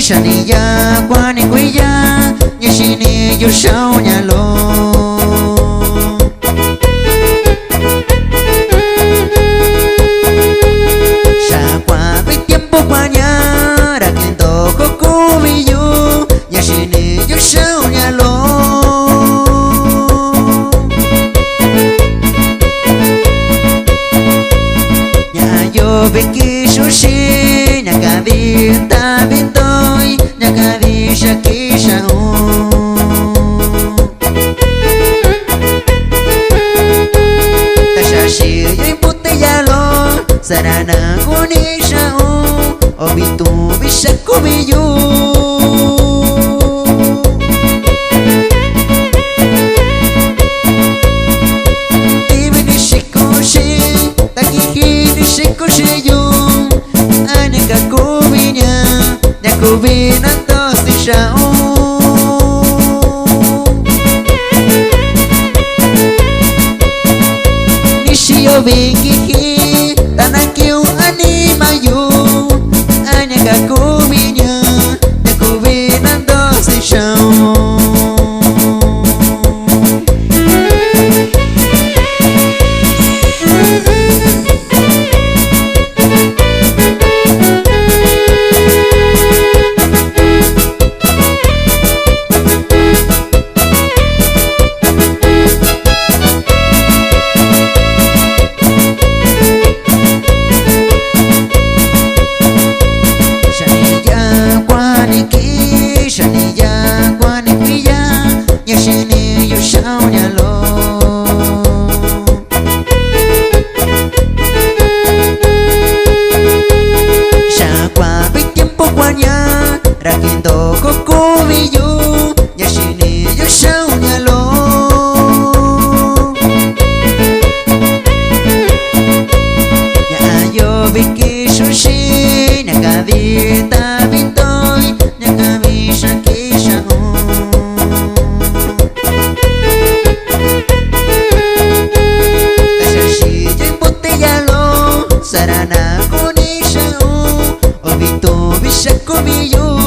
Shania qua ni quy ya như chi ni yêu sao nhà lô xa qua biết tiempo qua nhà đã kiến tổ có cô vi yêu như chi ni yêu sao nhà lô nhà yo về kia số si nhà cả vi ta biết tôi nhà cả vi sa kia sa u ta sa si yo pute ya lo sarana kuni sa u obitu bisa ku biyu tibi ni shikoshi takiki ni shikoshi yo anya kakubinya nyakubina tosi shao nishiyo vingihi tanakyu animayu anya kakubinya nyakubina tosi shao Rakindo koko viyu yashini yashau nyalo ya ayo viki sushi nyakavi ta vitoi nyakavi shaki shahu tashashi jempote yalo sarana kuni shahu obito vishaku viyu